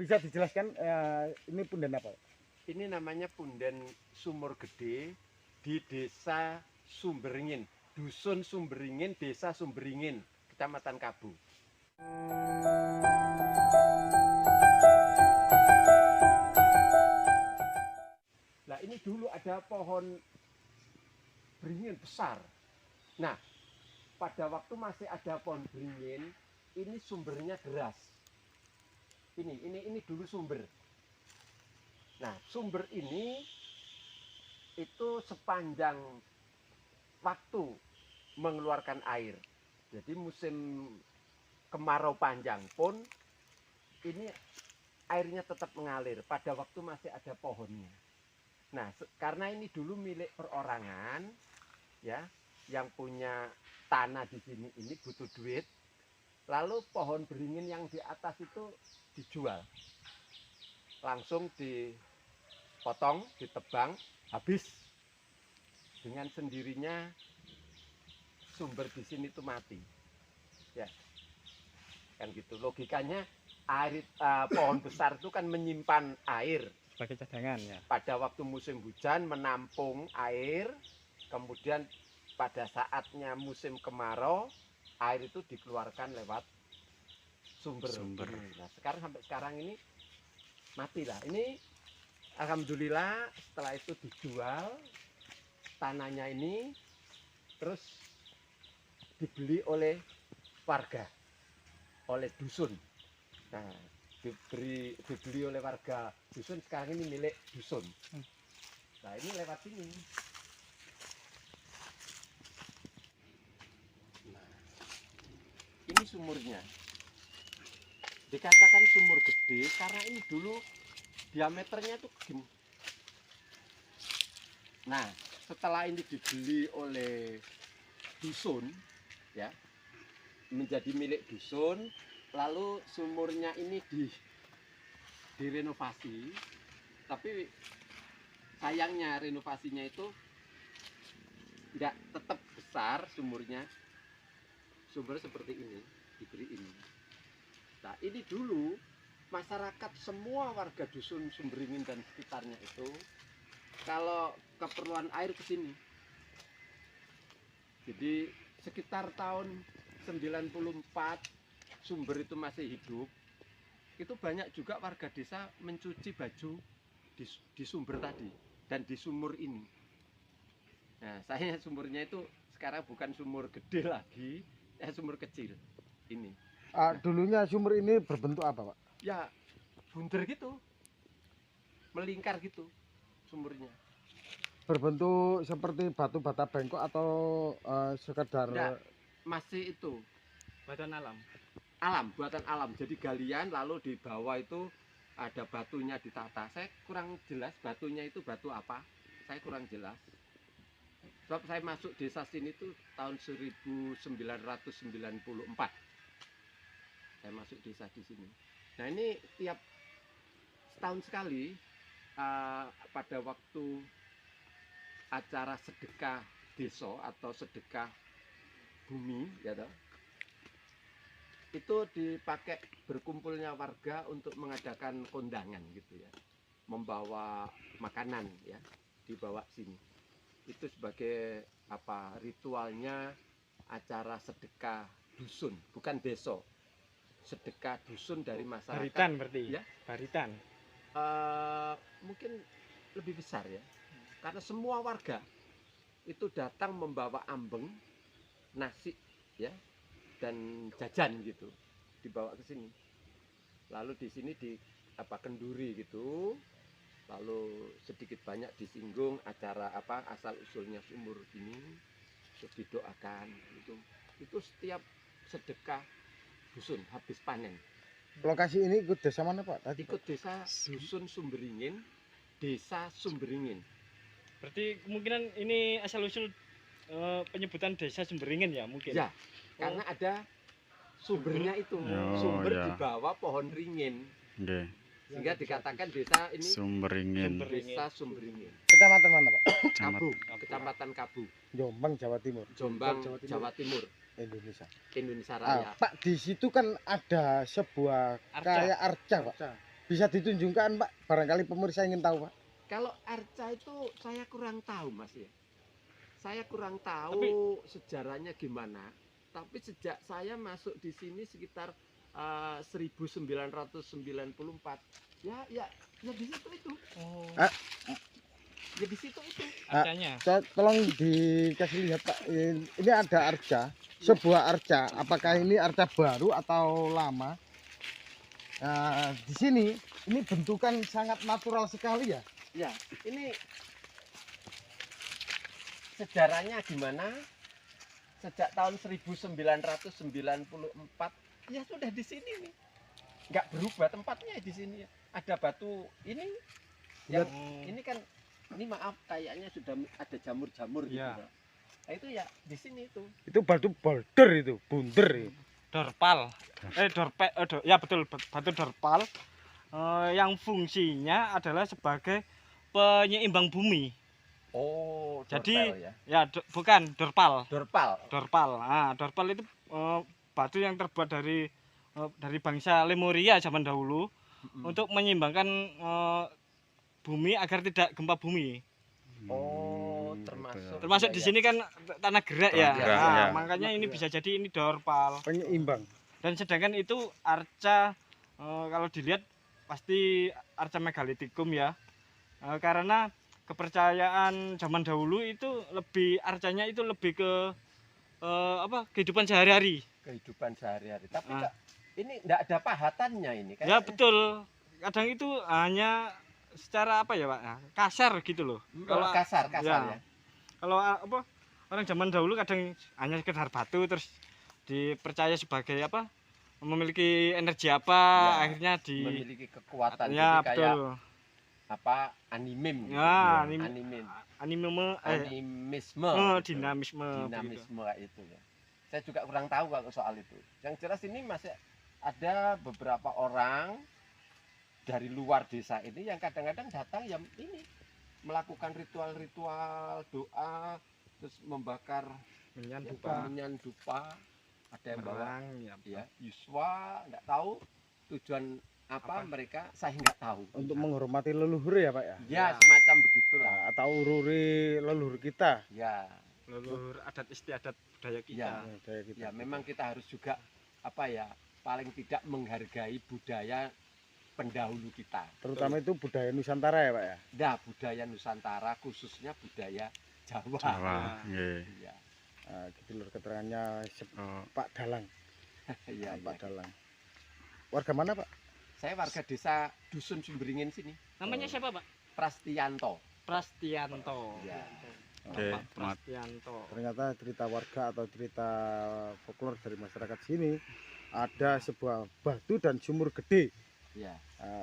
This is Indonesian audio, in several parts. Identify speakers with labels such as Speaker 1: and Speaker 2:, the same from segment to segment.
Speaker 1: bisa dijelaskan ini punden apa?
Speaker 2: Ini namanya punden Sumur Gede di Desa Sumberingin, Dusun Sumberingin, Desa Sumberingin, Kecamatan Kabu. Nah, ini dulu ada pohon beringin besar. Nah, pada waktu masih ada pohon beringin, ini sumbernya deras. Ini dulu sumber. Nah, sumber ini itu sepanjang waktu mengeluarkan air. Jadi musim kemarau panjang pun ini airnya tetap mengalir pada waktu masih ada pohonnya. Nah, karena ini dulu milik perorangan, ya, yang punya tanah di sini ini butuh duit, lalu pohon beringin yang di atas itu dijual, langsung dipotong, ditebang, habis. Dengan sendirinya sumber di sini itu mati, ya, kan gitu logikanya. Air pohon besar itu kan menyimpan air
Speaker 1: Sebagai cadangan ya.
Speaker 2: pada waktu musim hujan, menampung air, kemudian pada saatnya musim kemarau air itu dikeluarkan lewat sumber. Nah, sampai sekarang ini matilah. Ini alhamdulillah setelah itu dijual tanahnya ini, terus dibeli oleh warga, oleh dusun. Nah, dibeli oleh warga dusun, sekarang ini milik dusun. Nah, ini lewat sini. Nah, ini sumurnya. Dikatakan sumur gede karena ini dulu diameternya tuh gini. Nah, setelah ini dibeli oleh dusun, ya, menjadi milik dusun, lalu sumurnya ini direnovasi, tapi sayangnya renovasinya itu tidak tetap besar sumurnya. Sumber seperti ini, diberi ini. Nah, ini dulu masyarakat semua warga dusun Sumberingin dan sekitarnya itu kalau keperluan air ke sini. Jadi sekitar tahun 94 sumber itu masih hidup, itu banyak juga warga desa mencuci baju di sumber tadi dan di sumur ini. Nah, saya sumurnya itu sekarang bukan sumur gede lagi, sumur kecil ini.
Speaker 1: Dulunya sumur ini berbentuk apa, Pak?
Speaker 2: Ya, bunder gitu, melingkar gitu sumurnya.
Speaker 1: Berbentuk seperti batu bata bengkok atau sekedar?
Speaker 2: Nggak, masih itu
Speaker 1: Badan alam.
Speaker 2: Buatan alam. Jadi galian, lalu di bawah itu ada batunya ditata. Saya kurang jelas batunya itu batu apa, saya kurang jelas. Sebab saya masuk desa sini tuh tahun 1994. Saya masuk desa di sini. Nah, ini tiap setahun sekali pada waktu acara sedekah desa atau sedekah bumi, ya toh, itu dipakai berkumpulnya warga untuk mengadakan kondangan gitu ya, membawa makanan ya, dibawa sini. Itu sebagai apa, ritualnya acara sedekah dusun, bukan desa, sedekah dusun dari masyarakat.
Speaker 1: Baritan berarti
Speaker 2: ya,
Speaker 1: baritan.
Speaker 2: Mungkin lebih besar ya, karena semua warga itu datang membawa ambeng, nasi ya, dan jajan gitu, dibawa ke sini. Lalu di sini di apa, kenduri gitu, lalu sedikit banyak disinggung acara apa, asal usulnya sumur ini, terus didoakan gitu. Itu setiap sedekah dusun habis panen.
Speaker 1: Lokasi ini ikut desa mana, Pak? Tadi,
Speaker 2: ikut desa Dusun Sumberingin, Desa Sumberingin.
Speaker 3: Berarti kemungkinan ini asal usul penyebutan desa Sumberingin ya mungkin.
Speaker 2: Ya, karena ada sumbernya itu, sumber di bawah pohon ringin. Sehingga dikatakan desa ini
Speaker 4: Sumberingin.
Speaker 2: Desa Sumberingin.
Speaker 1: Kecamatan mana, Pak?
Speaker 2: Kabu, Kecamatan Kabu.
Speaker 1: Jombang, Jawa Timur.
Speaker 2: Jombang, Jawa Timur.
Speaker 1: Indonesia.
Speaker 2: Indonesia Raya.
Speaker 1: Pak, di situ kan ada sebuah kayak arca, Pak. Bisa ditunjukkan Pak, barangkali pemirsa ingin tahu Pak.
Speaker 2: Kalau arca itu saya kurang tahu Mas ya. Saya kurang tahu sejarahnya gimana. Tapi sejak saya masuk di sini sekitar 1994, ya di situ itu.
Speaker 3: Oh.
Speaker 2: Ya di situ itu.
Speaker 3: Arcanya.
Speaker 1: Tolong dikasih lihat Pak. Ini ada arca, sebuah arca. Apakah ini arca baru atau lama? Nah, di sini ini bentukan sangat natural sekali ya.
Speaker 2: Ya, ini sejarahnya gimana? Sejak tahun 1994 ya sudah di sini nih. Nggak berubah tempatnya di sini. Ada batu ini yang ini kan ini maaf kayaknya sudah ada jamur-jamur gitu.
Speaker 3: Ya.
Speaker 2: Nah, itu ya di sini itu.
Speaker 1: Itu batu boulder itu, bunder itu.
Speaker 3: Dorpal. Ya betul, batu dorpal yang fungsinya adalah sebagai penyeimbang bumi.
Speaker 2: Oh,
Speaker 3: Jadi
Speaker 2: dorpel ya.
Speaker 3: ya bukan dorpal.
Speaker 2: Dorpal.
Speaker 3: Nah, dorpal itu batu yang terbuat dari bangsa Lemuria zaman dahulu untuk menyeimbangkan bumi agar tidak gempa bumi.
Speaker 2: Oh,
Speaker 3: Termasuk di sini kan tanah gerak ya.
Speaker 4: Tanah gerak,
Speaker 3: Nah,
Speaker 4: ya.
Speaker 3: makanya ini bisa jadi ini dorpal.
Speaker 1: Penyeimbang.
Speaker 3: Dan sedangkan itu arca kalau dilihat pasti arca megalitikum ya. Karena kepercayaan zaman dahulu itu arcanya itu lebih ke kehidupan sehari-hari.
Speaker 2: Kehidupan sehari-hari. Tapi
Speaker 3: Ah.
Speaker 2: ini enggak ada pahatannya ini kan.
Speaker 3: Ya betul. Kadang itu hanya secara apa ya Pak? Kasar gitu loh.
Speaker 2: Kalau kasar
Speaker 3: ya.
Speaker 2: ya.
Speaker 3: Kalau orang zaman dahulu kadang hanya sekedar batu terus dipercaya sebagai memiliki energi apa
Speaker 2: Ya,
Speaker 3: akhirnya
Speaker 2: memiliki kekuatan
Speaker 3: ya
Speaker 2: jadi kayak
Speaker 3: betul.
Speaker 2: animim gitu.
Speaker 3: Ya,
Speaker 2: animim.
Speaker 3: animisme
Speaker 2: Animisme. gitu.
Speaker 3: dinamisme begitu.
Speaker 2: Dinamisme kayak itu ya. Saya juga kurang tahu kalau soal itu. Yang jelas ini masih ada beberapa orang dari luar desa ini yang kadang-kadang datang yang ini melakukan ritual-ritual doa terus membakar
Speaker 3: Menyan
Speaker 2: ya,
Speaker 3: dupa,
Speaker 2: menyan dupa, ada yang bawa
Speaker 3: berang,
Speaker 2: ya yuswa, nggak tahu tujuan apa
Speaker 3: Apa?
Speaker 2: mereka, saya nggak tahu.
Speaker 1: Untuk menghormati leluhur ya Pak ya.
Speaker 2: Ya semacam begitulah.
Speaker 1: Nah, atau ururi leluhur kita.
Speaker 2: Ya,
Speaker 3: leluhur adat istiadat budaya kita.
Speaker 2: Ya.
Speaker 1: Kayak gitu.
Speaker 2: ya memang kita harus juga paling tidak menghargai budaya pendahulu kita.
Speaker 1: Terutama itu budaya Nusantara ya Pak ya.
Speaker 2: Nah, budaya Nusantara khususnya budaya Jawa.
Speaker 4: Jawa. Nggih.
Speaker 2: Iya,
Speaker 1: Nah, gitu lur keterangannya
Speaker 4: Oh,
Speaker 1: Pak Dalang.
Speaker 2: iya,
Speaker 1: Pak
Speaker 2: iya.
Speaker 1: Dalang. Warga mana Pak?
Speaker 2: Saya warga desa Dusun Sumberingin sini,
Speaker 3: Namanya siapa Pak?
Speaker 2: Prastianto.
Speaker 3: Prastianto.
Speaker 2: Ya.
Speaker 4: Oke,
Speaker 3: Pak
Speaker 4: Mat.
Speaker 3: Prastianto.
Speaker 1: Ternyata cerita warga atau cerita folklor dari masyarakat sini ada sebuah batu dan sumur gede.
Speaker 2: Ya.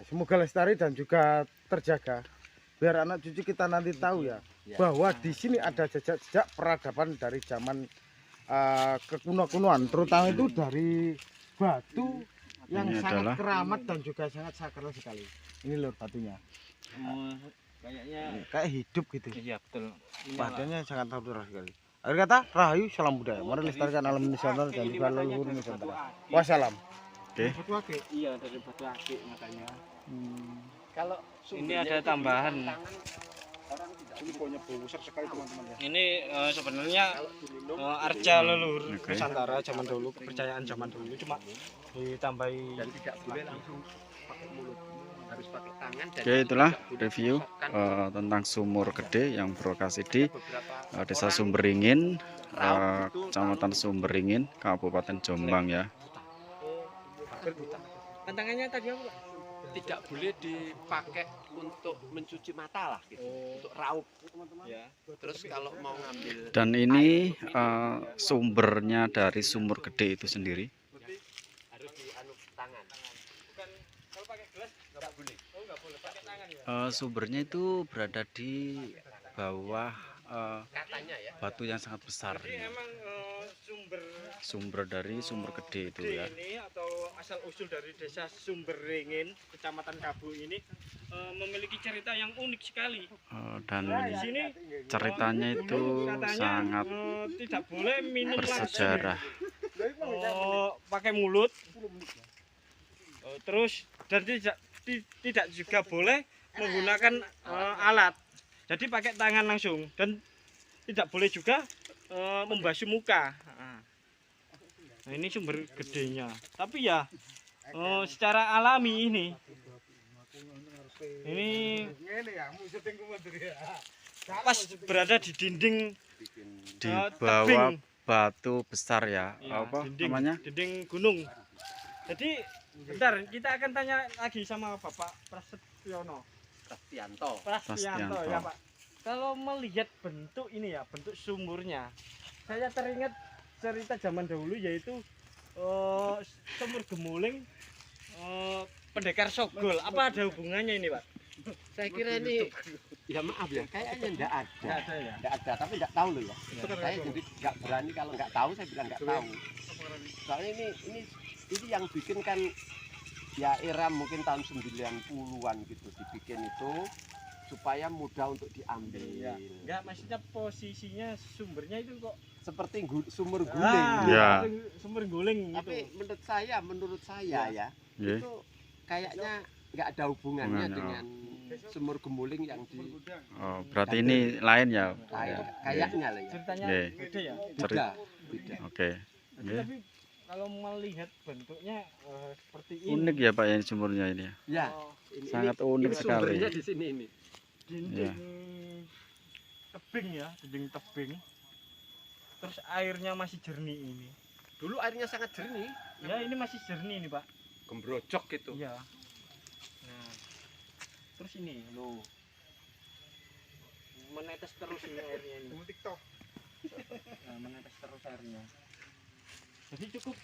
Speaker 1: Semoga lestari dan juga terjaga. Biar anak cucu kita nanti tahu ya,
Speaker 2: Ya.
Speaker 1: bahwa di sini ada jejak-jejak peradaban dari zaman kekuno-kunoan, terutama itu dari batu yang
Speaker 4: Ini
Speaker 1: sangat
Speaker 4: adalah-
Speaker 1: keramat dan juga sangat sakral sekali. Ini loh batunya,
Speaker 3: Kayaknya
Speaker 1: kayak hidup gitu.
Speaker 3: iya betul.
Speaker 1: Badannya sangat natural sekali. Akhir kata, rahayu salam budaya. Mari lestarikan alam Nusantara dan juga leluhur Nusantara. Wassalam.
Speaker 4: Oke.
Speaker 3: Batu akik. Iya dari batu akik makanya.
Speaker 2: Kalau
Speaker 3: Ini
Speaker 2: sumbernya
Speaker 3: ada
Speaker 2: itu di
Speaker 3: tambahan.
Speaker 2: tangan, orang tidak
Speaker 1: Ini punya besar sekali teman-teman ya.
Speaker 3: Ini sebenarnya
Speaker 2: kalau diminum
Speaker 3: arca leluhur
Speaker 4: Oke.
Speaker 3: Nusantara zaman dulu, kepercayaan zaman dulu cuma ditambahi
Speaker 2: dan tidak boleh langsung pakai mulut, harus pakai tangan dan
Speaker 4: Oke, itulah
Speaker 2: tidak boleh
Speaker 4: review
Speaker 2: ditusukkan
Speaker 4: tentang sumur gede yang berlokasi di
Speaker 2: beberapa
Speaker 4: Desa
Speaker 2: orang
Speaker 4: Sumberingin,
Speaker 2: raut itu
Speaker 4: Kecamatan Sumberingin, Kabupaten Jombang ya.
Speaker 3: tantangannya tadi apa Pak?
Speaker 2: tidak boleh dipakai untuk mencuci mata lah gitu, untuk raup.
Speaker 3: Ya.
Speaker 2: Terus kalau mau ngambil
Speaker 4: Dan ini sumbernya dari sumur gede itu sendiri.
Speaker 2: harus dianu tangan.
Speaker 3: Bukan kalau pakai gelas
Speaker 2: Nggak boleh.
Speaker 3: oh nggak boleh pakai tangan ya.
Speaker 4: Sumbernya itu berada di bawah
Speaker 2: Katanya ya.
Speaker 4: batu yang sangat besar.
Speaker 3: Jadi emang
Speaker 4: Sumber dari sumur gede itu
Speaker 3: gede
Speaker 4: ya.
Speaker 3: ini atau asal usul dari desa Sumberingin, Kecamatan Kabu ini memiliki cerita yang unik sekali.
Speaker 4: Dan
Speaker 3: Di sini
Speaker 4: ceritanya itu
Speaker 3: katanya
Speaker 4: sangat
Speaker 3: tidak boleh minum
Speaker 4: bersejarah.
Speaker 3: langsung pakai mulut. Terus dan tidak juga boleh menggunakan alat. Jadi pakai tangan langsung dan tidak boleh juga membasuh muka. Nah, ini sumber gedenya. Tapi ya secara alami ini pas berada di dinding
Speaker 4: Di
Speaker 3: tebing.
Speaker 4: bawah batu besar ya,
Speaker 3: Ya,
Speaker 4: apa
Speaker 3: dinding,
Speaker 4: namanya?
Speaker 3: dinding gunung. Jadi bentar kita akan tanya lagi sama Bapak Prasetyono.
Speaker 2: Prastianto.
Speaker 3: Prastianto ya Pak. Kalau melihat bentuk ini ya, bentuk sumurnya, saya teringat cerita zaman dahulu yaitu sumur gemuling pendekar Sogol. Apa ada hubungannya ini Pak?
Speaker 2: Saya kira ini ya maaf ya, kayaknya enggak ada.
Speaker 3: Nggak ada ya.
Speaker 2: Enggak ada, tapi enggak tahu loh ya. Saya jadi enggak berani kalau enggak tahu saya bilang enggak tahu. Soalnya ini yang bikin kan ya era mungkin tahun 90-an gitu dibikin itu supaya mudah untuk diambil.
Speaker 3: Ya. Enggak, maksudnya posisinya sumbernya itu kok
Speaker 2: Seperti sumur guling.
Speaker 4: Ya.
Speaker 3: Sumur guling gitu.
Speaker 2: Tapi menurut saya ya,
Speaker 4: Nggih.
Speaker 2: itu kayaknya nggak ada hubungannya
Speaker 4: Hubungannya,
Speaker 2: dengan sumur gemuling yang di
Speaker 4: Oh, berarti ini lain ya.
Speaker 2: kayaknya lah ya.
Speaker 3: Ceritanya
Speaker 4: Nggih.
Speaker 3: beda ya.
Speaker 2: Beda, beda.
Speaker 4: Oke. Nggih.
Speaker 3: Tapi kalau melihat bentuknya seperti ini.
Speaker 4: Unik ya Pak ya sumurnya ini ya.
Speaker 2: Ya,
Speaker 3: Oh,
Speaker 4: Sangat unik sekali.
Speaker 2: sumbernya di sini ini.
Speaker 3: dinding
Speaker 4: Iya.
Speaker 3: tebing ya, dinding tebing. Terus airnya masih jernih ini.
Speaker 2: Dulu airnya sangat jernih,
Speaker 3: Ya, ini masih jernih ini, Pak.
Speaker 2: gembrojok gitu.
Speaker 3: Iya. Nah. Terus ini loh. Menetes terus ini airnya ini. Nah, menetes terus airnya. Jadi cukup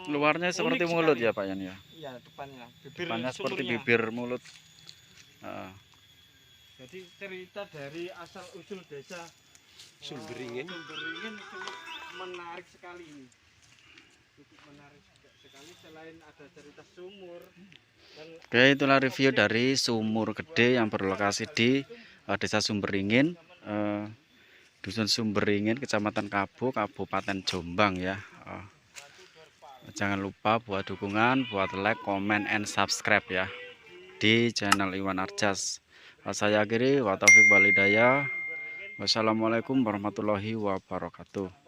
Speaker 4: Luarnya seperti
Speaker 3: unik
Speaker 4: mulut
Speaker 3: sekali.
Speaker 4: ya Pak Yan ya.
Speaker 3: Iya, depannya. Bibir
Speaker 4: Depannya seperti
Speaker 3: sumurnya.
Speaker 4: bibir mulut. Heeh.
Speaker 3: Jadi cerita dari asal usul desa
Speaker 2: Sumberingin.
Speaker 3: Sumberingin cukup menarik sekali ini. Cukup menarik sekali selain ada cerita sumur dan
Speaker 4: Oke, itulah review dari sumur gede yang berlokasi di Desa Sumberingin, Dusun Sumberingin, Kecamatan Kabo, Kabupaten Jombang ya. Jangan lupa buat dukungan, buat like, comment, and subscribe ya di channel Iwan Arjas. Saya akhiri, wa taufiq wal hidayah. Wassalamualaikum warahmatullahi wabarakatuh.